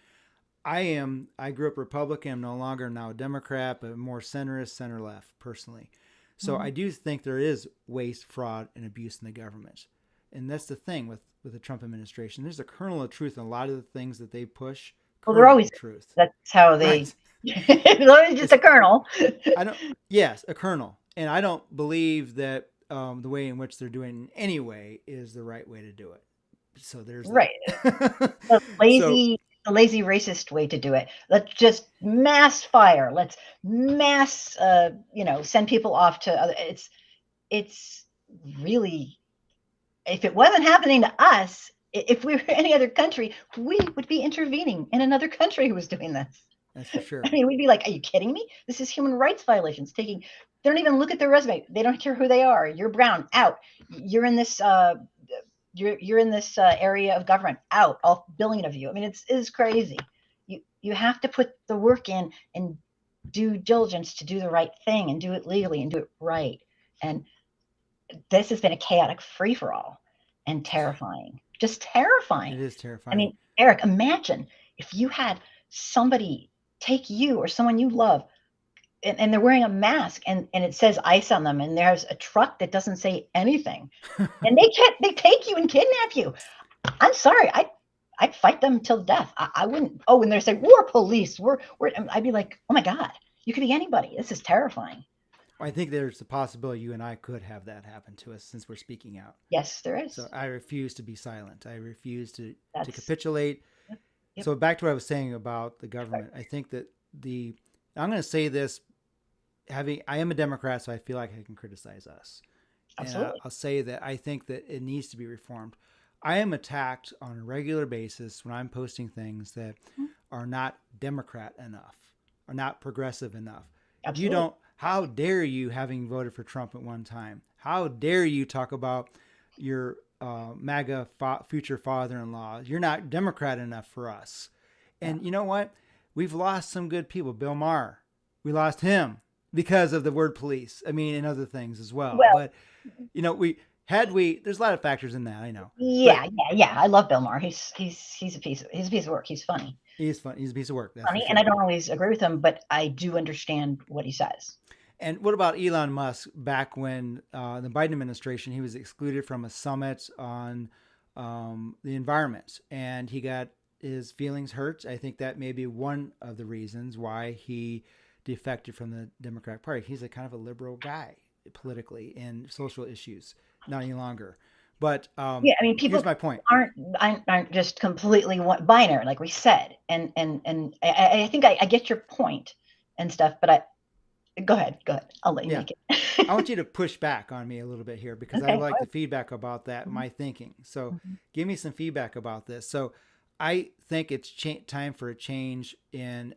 I grew up Republican. I'm no longer now a Democrat, but more centrist, center left personally. So Mm-hmm. I do think there is waste, fraud, and abuse in the government. And that's the thing with the Trump administration. There's a kernel of truth in a lot of the things that they push. Well, they're Kernel always of truth. that's how they. Right. It's always just It's a kernel. I don't. Yes, a kernel, and I don't believe that the way in which they're doing it in any way is the right way to do it. So there's Right. that. The So lazy racist way to do it. Let's just mass fire. Let's mass, send people off to other. It's really, if it wasn't happening to us, if we were any other country, we would be intervening in another country who was doing this. that's for I sure. mean, we'd be like, "Are you kidding me? This is human rights violations." They don't even look at their resume. They don't care who they are. You're brown, out. You're in this. You're in this area of government, out. All billion of you. I mean, it's crazy. You have to put the work in and due diligence to do the right thing and do it legally and do it right. And this has been a chaotic free for all and terrifying, just It terrifying. is I terrifying. mean, Eric, imagine if you had somebody take you or someone you love and they're wearing a mask and it says ICE on them and there's a truck that doesn't say anything and they take you and kidnap you. I'm sorry, I'd fight them till death. I wouldn't. Oh, and they're saying we're police. We're. I'd be like, oh my god, you could be anybody. This is terrifying. I think there's a possibility you and I could have that happen to us since we're speaking out. Yes, there So is. I refuse to be silent. I refuse to That's capitulate. yep, yep. So back to what I was saying about the government. I think that the I'm going to say this having I am a Democrat, so I feel like I can criticize us, and Absolutely. I'll say that I think that it needs to be reformed. I am attacked on a regular basis when I'm posting things that Mhm. are not Democrat enough, are not progressive enough. You Absolutely. don't. How dare you, having voted for Trump at one time? How dare you talk about your MAGA future father-in-law? You're not Democrat enough for us. Yeah. And you know what? We've lost some good people. Bill Maher, we lost him because of the word police. I mean, and other things as well. Well, But we had we. There's a lot of factors in that. I know, yeah, but yeah, yeah. I love Bill Maher. He's a piece of work. He's funny. he's fun. He's a piece of work. That's for Funny, and I sure. don't always agree with him, but I do understand what he says. And what about Elon Musk back when the Biden administration, he was excluded from a summit on the environment and he got his feelings hurt? I think that may be one of the reasons why he defected from the Democratic Party. He's a kind of a liberal guy politically and social issues, not any longer. But Yeah, I mean, here's people my point. aren't just completely binary, like we said, and I think I get your point and stuff, but go ahead, I'll let you Yeah. make I it. want you to push back on me a little bit here because I Okay. like the feedback about that, Mhm, my thinking. So mhm. give me some feedback about this. So I think it's time for a change in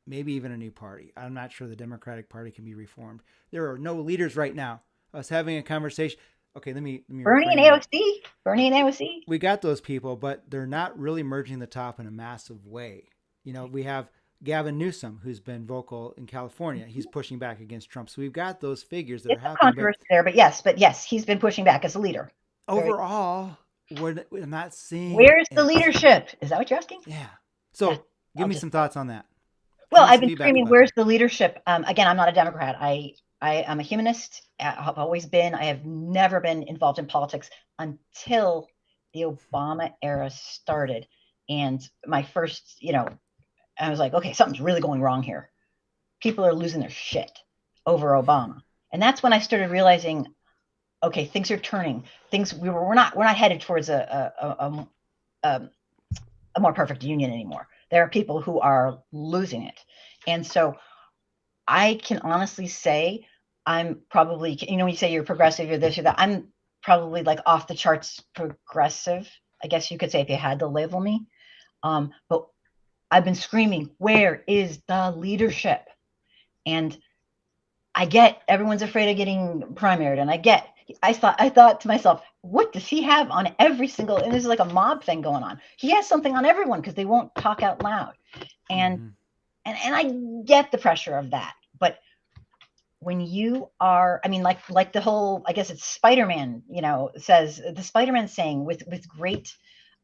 maybe even a new party. I'm not sure the Democratic Party can be reformed. There are no leaders right now. I was having a conversation. Okay, let me Bernie and reframe that. AOC, Bernie and AOC. We got those people, but they're not really merging the top in a massive way. We have Gavin Newsom, who's been vocal in California. He's pushing back against Trump. So we've got those figures that are It's some happening, but controversy there, but yes, he's been pushing back as a leader. Very. overall, we're not seeing Where's the it. leadership? Is that what you're asking? Yeah. That So give I'll me just some thoughts on that. Give Well, me I've some been feedback screaming, about "Where's that. the leadership?" Again, I'm not a Democrat. I am a humanist. I've always been. I have never been involved in politics until the Obama era started. And my first, I was like, okay, something's really going wrong here. People are losing their shit over Obama, and that's when I started realizing, okay, things are turning. Things we're not headed towards a, a more perfect union anymore. There are people who are losing it, and so I can honestly say I'm probably, when you say you're progressive, you're this, you're that, I'm probably like off the charts progressive, I guess you could say, if you had to label me. But I've been screaming, where is the leadership? And I get everyone's afraid of getting primaried, and I thought to myself, what does he have on every single? And there's like a mob thing going on. He has something on everyone because they won't talk out loud, and Mm-hmm. and I get the pressure of that, but when you are, I mean, like the whole, I guess it's Spider-Man, says the Spider-Man saying,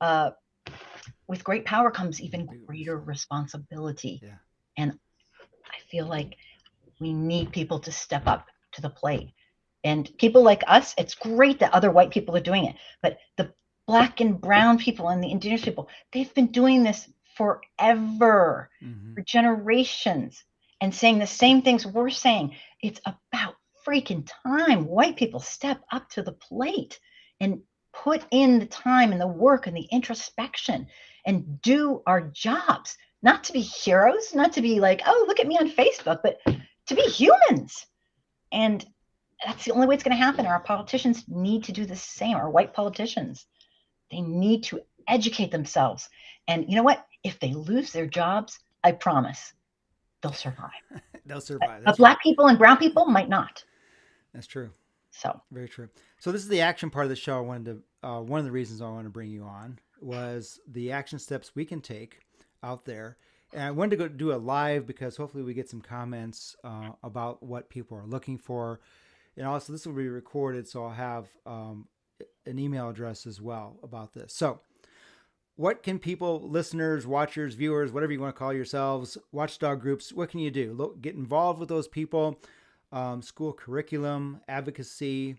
uh with great power comes even Big greater response. responsibility. Yeah. And I feel like we need people to step up to the plate. And people like us, it's great that other white people are doing it, but the black and brown people and the indigenous people, they've been doing this forever, Mm-hmm. for generations, and saying the same things we're saying. It's about freaking time white people step up to the plate and put in the time and the work and the introspection and do our jobs, not to be heroes, not to be like, oh, look at me on Facebook, but to be humans. And that's the only way it's going to happen. Our politicians need to do the same. Our white politicians, they need to educate themselves. And you know what? If they lose their jobs, I promise they'll survive. They'll survive. But That's right. black people and brown people might not. That's true. So, Very true. So this is the action part of the show. I wanted to. One of the reasons I wanted to bring you on was the action steps we can take out there. And I wanted to go do a live because hopefully we get some comments about what people are looking for. And also, this will be recorded, so I'll have an email address as well about this. So, what can people, listeners, watchers, viewers, whatever you want to call yourselves, watchdog groups, what can you do? Get involved with those people, school curriculum, advocacy,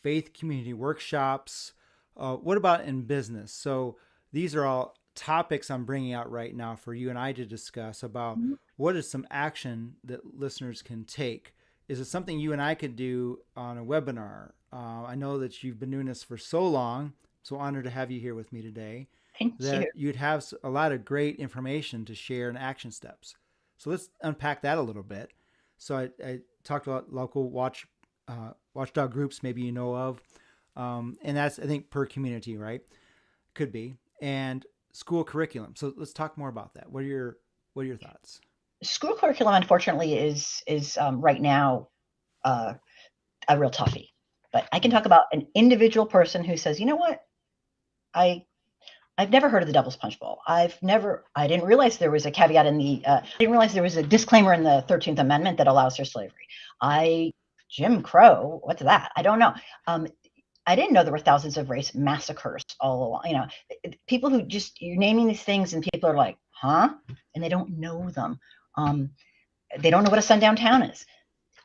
faith community workshops. What about in business? So these are all topics I'm bringing out right now for you and I to discuss about what is some action that listeners can take. Is it something you and I could do on a webinar? I know that you've been doing this for so long. So honored to have you here with me today. thank you. That you'd have a lot of great information to share and action steps. So let's unpack that a little bit. So I talked about local watchdog groups, maybe you know of, and that's I think per community, right? Could be, and school curriculum. So let's talk more about that. What are your thoughts? school curriculum, unfortunately, is right now uh, a real toughie. But I can Mm. talk about an individual person who says, you know what, I I've never heard of the Devil's Punch Bowl. I didn't realize there was a caveat in I didn't realize there was a disclaimer in the 13th Amendment that allows for slavery. Jim Crow, what's that? I don't know. Um, I didn't know there were thousands of race massacres all along. People who just, you're naming these things and people are like, huh? And they don't know them. Um, they don't know what a sundown town is.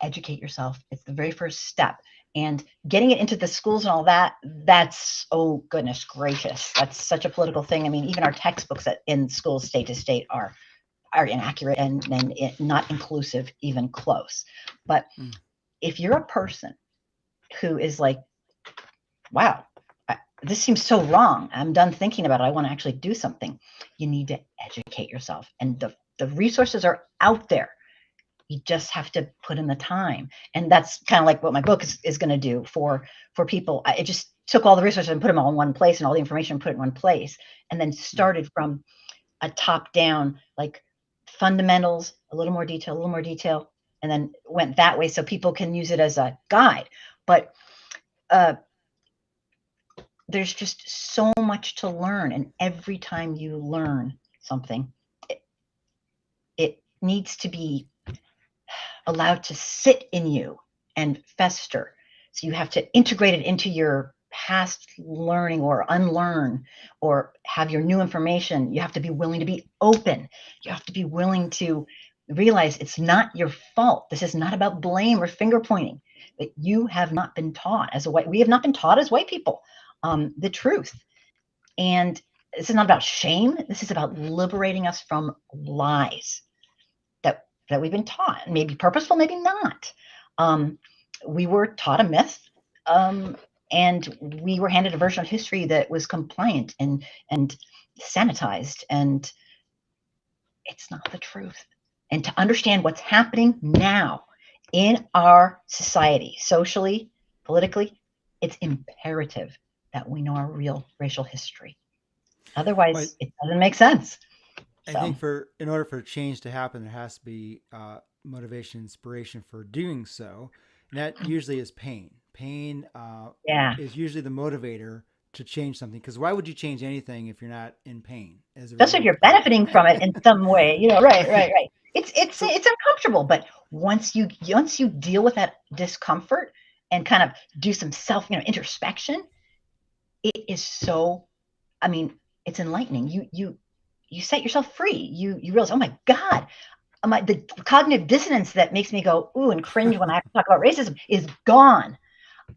Educate yourself. It's the very first step. And getting it into the schools and all that, that's, oh goodness gracious, that's such a political thing. I mean, even our textbooks in schools state to state are inaccurate and not inclusive, even close. But Mm. if you're a person who is like, wow, this seems so wrong, I'm done thinking about it, I want to actually do something, you need to educate yourself. And the resources are out there. You just have to put in the time. And that's kind of like what my book is going to do for people. It just took all the resources and put them all in one place, and all the information put it in one place, and then Mm. started from a top down, like fundamentals, a little more detail, a little more detail, and then went that way so people can use it as a guide. But uh, there's just so much to learn. And every time you learn something, it needs to be allowed to sit in you and fester. So you have to integrate it into your past learning or unlearn or have your new information. You have to be willing to be open. You have to be willing to realize it's not your fault. This is not about blame or finger pointing. That you have not been taught as a white, we have not been taught as white people the truth. And this is not about shame. This is about liberating us from lies that we've been taught, maybe purposeful, maybe not. Um, we were taught a myth, um, and we were handed a version of history that was compliant and sanitized, and it's not the truth. And to understand what's happening now in our society, socially, politically, it's imperative that we know our real racial history. Well, Otherwise, it doesn't make sense. I So, think in order for change to happen, there has to be motivation, inspiration for doing so, and that usually is pain. Pain yeah. is usually the motivator to change something. Because why would you change anything if you're not in pain as a Especially if result you're of? benefiting from it in some way, right, Right. right, right. So It's uncomfortable, but once you deal with that discomfort and kind of do some self, introspection, it is so, I mean, it's enlightening. You set yourself free. You realize, oh my God, the cognitive dissonance that makes me go ooh and cringe when I have to talk about racism is gone.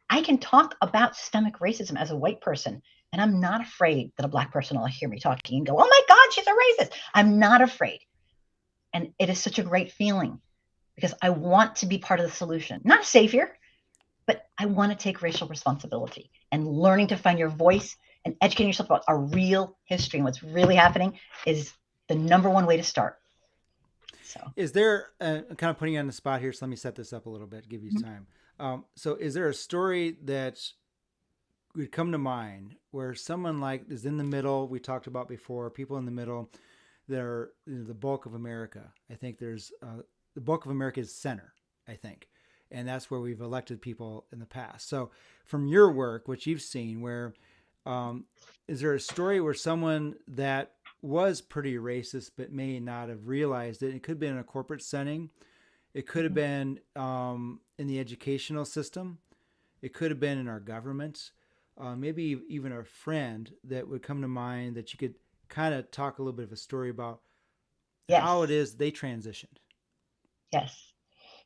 I can talk about systemic racism as a white person, and I'm not afraid that a black person will hear me talking and go, oh my God, she's a racist. I'm not afraid. And it is such a great feeling because I want to be part of the solution, not a savior, but I want to take racial responsibility. And learning to find your voice and educating yourself about our real history and what's really happening is the number one way to start. So, is there, I'm kind of putting you on the spot here, so let me set this up a little bit, give you mm-hmm. time. So, is there a story that would come to mind where someone like is in the middle? We talked about before, people in the middle. They're the bulk of America. I think there's the bulk of America is center. I think, and that's where we've elected people in the past. So, from your work, what you've seen, where um, is there a story where someone that was pretty racist but may not have realized it? It could have been in a corporate setting. It could have Mm-hmm. been in the educational system. It could have been in our government. Maybe even a friend that would come to mind that you could kind of talk a little bit of a story about how it Yes, is they transitioned. yes.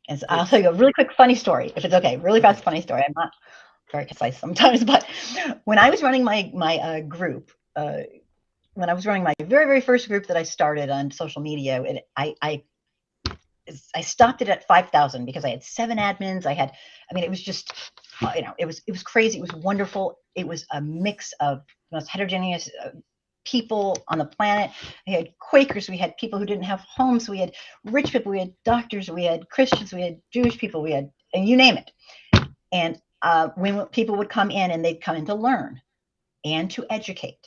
And so I'll tell Please. you a really quick funny story, if it's okay. Really Okay. fast funny story. I'm not very concise sometimes, but when I was running my group, when I was running my very very first group that I started on social media, I stopped it at 5,000 because I had 7 admins. I mean, it was just, it was crazy. It was wonderful. It was a mix of the most heterogeneous people on the planet. We had Quakers, we had people who didn't have homes, we had rich people, we had doctors, we had Christians, we had Jewish people, we had, and you name it. And when people would come in and they'd come in to learn and to educate.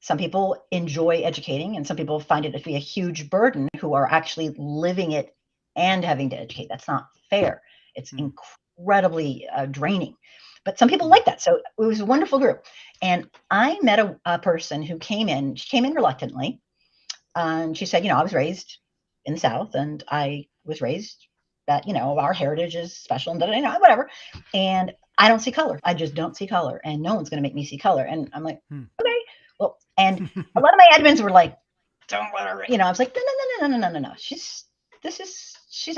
Some people enjoy educating, and some people find it to be a huge burden who are actually living it and having to educate. That's not fair. It's Mm. incredibly draining. But some people Mm. like that. So it was a wonderful group. And I met a person who came in. She came in reluctantly. And she said, I was raised in the South, and I was raised that, our heritage is special and whatever. And I don't see color. I just don't see color. And no one's going to make me see color. And I'm like, Mm. okay. Well, and a lot of my admins were like, don't let her, I was like, no. She's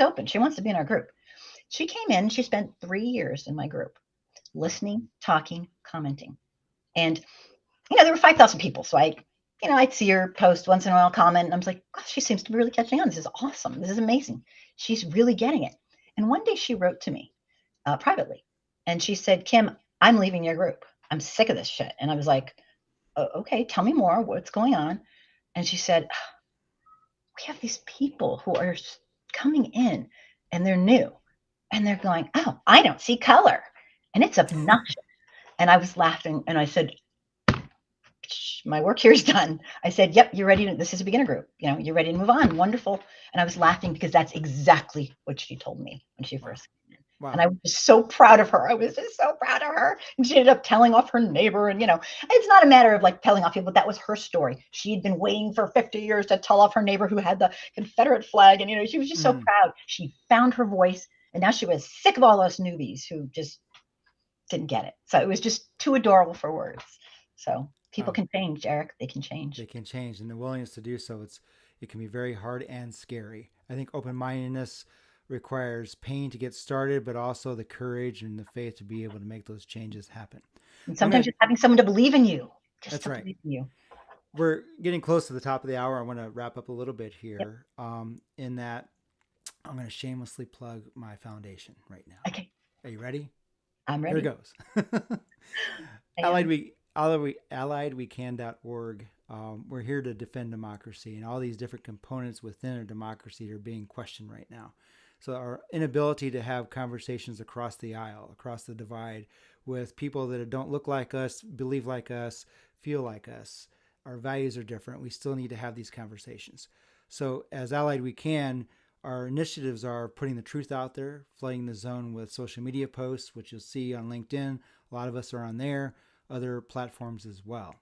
open. She wants to be in our group. She came in, she spent 3 years in my group, Wow. listening, talking, commenting. And, there were 5,000 people. So I'd see her post once in a while, comment, and I was like, gosh, she seems to be really catching on. This is awesome. This is amazing. She's really getting it. And one day she wrote to me privately, and she said, Kim, I'm leaving your group. I'm sick of this shit. And I was like, okay, tell me more. What's going on? And she said, we have these people who are coming in and they're new and they're going, oh, I don't see color. And it's obnoxious. And I was laughing and I said, my work here is done. I said, yep, you're ready. This is a beginner group. You're ready to move on. Wonderful. And I was laughing because that's exactly what she told me when she Wow. first came in. And Wow. I was just so proud of her. I was just so proud of her. And she ended up telling off her neighbor. And, it's not a matter of like telling off people, but that was her story. She'd been waiting for 50 years to tell off her neighbor who had the Confederate flag. And, she was just so Mm. proud. She found her voice. And now she was sick of all us newbies who just didn't get it. So it was just too adorable for words. So people Wow. can change, Eric. They can They change. can change, and the willingness to do so. It can be very hard and scary. I think open mindedness requires pain to get started, but also the courage and the faith to be able to make those changes happen. And I'm sometimes gonna. just having someone to believe in you, just That's to right. believe in you. We're getting close to the top of the hour. I want to wrap up a little bit Yep. here. In that, I'm going to shamelessly plug my foundation right now. Okay. Are you ready? I'm Here it ready. goes. I Allied am. we alliedwecan.org. We're here to defend democracy, and all these different components within a democracy are being questioned right now. So our inability to have conversations across the aisle, across the divide, with people that don't look like us, believe like us, feel like us, our values are different. We still need to have these conversations. So as Allied We Can, our initiatives are putting the truth out there, flooding the zone with social media posts, which you'll see on LinkedIn. A lot of us are on there, other platforms as well.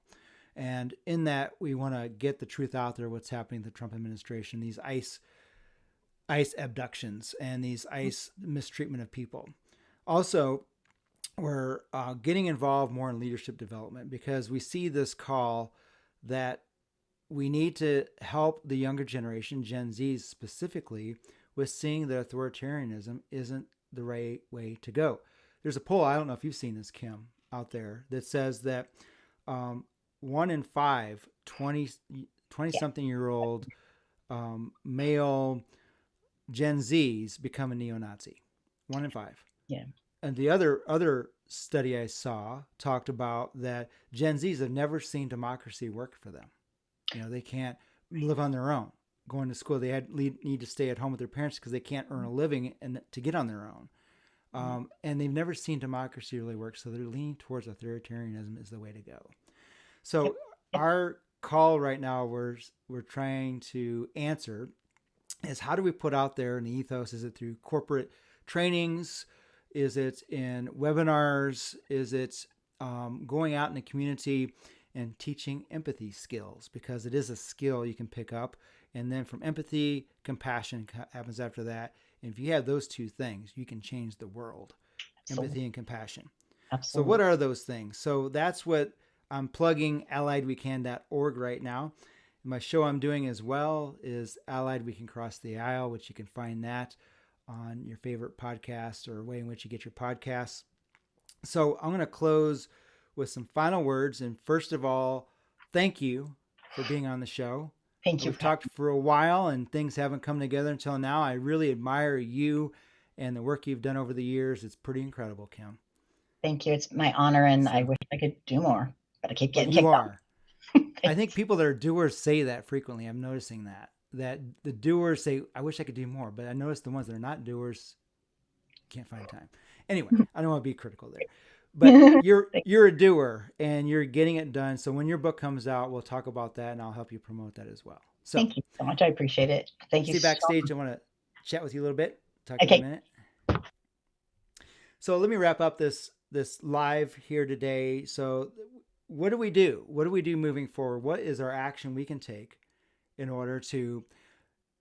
And in that, we want to get the truth out there, what's happening in the Trump administration, these ICE abductions and these ICE mistreatment of people. Also, we're getting involved more in leadership development because we see this call that we need to help the younger generation, Gen Zs specifically, with seeing that authoritarianism isn't the right way to go. There's a poll, I don't know if you've seen this, Kim, out there that says that um, 1 in 5 20 Yeah. something year old male Gen Zs become a neo Nazi. 1 in 5. Yeah. And the other study I saw talked about that Gen Zs have never seen democracy work for them. They can't live on their own. Going to school, they need to stay at home with their parents because they can't earn a living and to get on their own. And they've never seen democracy really work, so they're leaning towards authoritarianism is the way to go. Yep. So Yep. our call right now, we're trying to answer is how do we put out there in the ethos? Is it through corporate trainings? Is it in webinars? Is it going out in the community and teaching empathy skills? Because it is a skill you can pick up. And then from empathy, compassion happens after that. And if you have those two things, you can change the world. Absolutely. Empathy and compassion. So what Absolutely. are those things? So that's what I'm plugging alliedwecan.org right now. My show I'm doing as well is Allied We Can Cross the Aisle, which you can find that on your favorite podcast or way in which you get your podcasts. So I'm going to close with some final words. And first of all, thank you for being on the show. Thank you We've for having talked for a while and things haven't come together until now. I really admire you and the work you've done over the years. It's pretty incredible, Kim. Thank you. It's my honor, and I So, wish I could do more, but I keep well, getting you kicked off. are. I think people that are doers say that frequently. I'm noticing that the doers say, "I wish I could do more," but I notice the ones that are not doers can't find time. Anyway, I don't want to be critical there. but Thank you're a doer and you're getting it done. So when your book comes out, we'll talk about that and I'll help you promote that as well. So thank you so much. I appreciate it. Thank you stay so backstage. much. I want to chat with you a little bit. Talk to you in a Okay. minute. So let me wrap up this live here today. So what do we do? What do we do moving forward? What is our action we can take in order to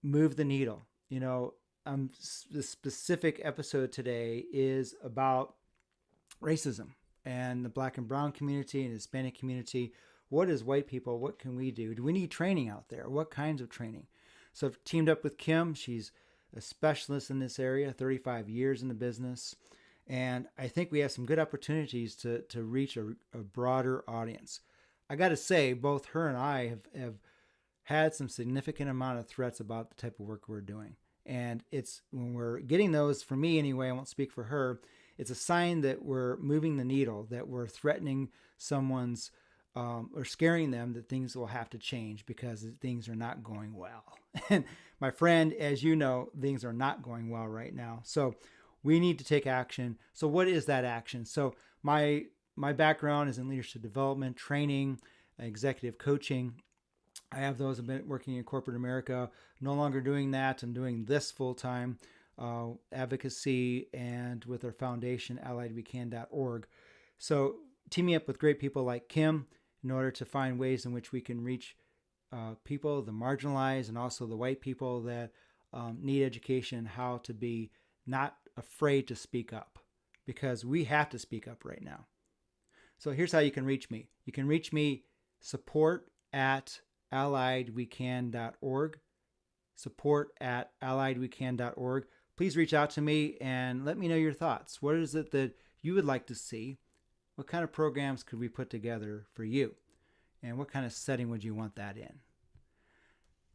move the needle? You know, the specific episode today is about racism and the Black and Brown community and Hispanic community. What is white people? What can we do? Do we need training out there? What kinds of training? So I've teamed up with Kim. She's a specialist in this area, 35 years in the business. And I think we have some good opportunities to reach a broader audience. I got to say, both her and I have had some significant amount of threats about the type of work we're doing. And it's when we're getting those, for me anyway, I won't speak for her, it's a sign that we're moving the needle, that we're threatening someone's or scaring them that things will have to change because things are not going well. And my friend, as you know, things are not going well right now. So we need to take action. So what is that action? So my background is in leadership development, training, executive coaching. I have those. I've been working in corporate America. No longer doing that. I'm doing this full time, advocacy, and with our foundation, alliedwecan.org. So teaming up with great people like Kim in order to find ways in which we can reach people, the marginalized, and also the white people that need education, how to be not afraid to speak up, because we have to speak up right now. So here's how you can reach me. You can reach me support@alliedwecan.org. Support@alliedwecan.org. Please reach out to me and let me know your thoughts. What is it that you would like to see? What kind of programs could we put together for you? And what kind of setting would you want that in?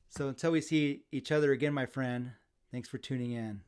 So until we see each other again, my friend, thanks for tuning in.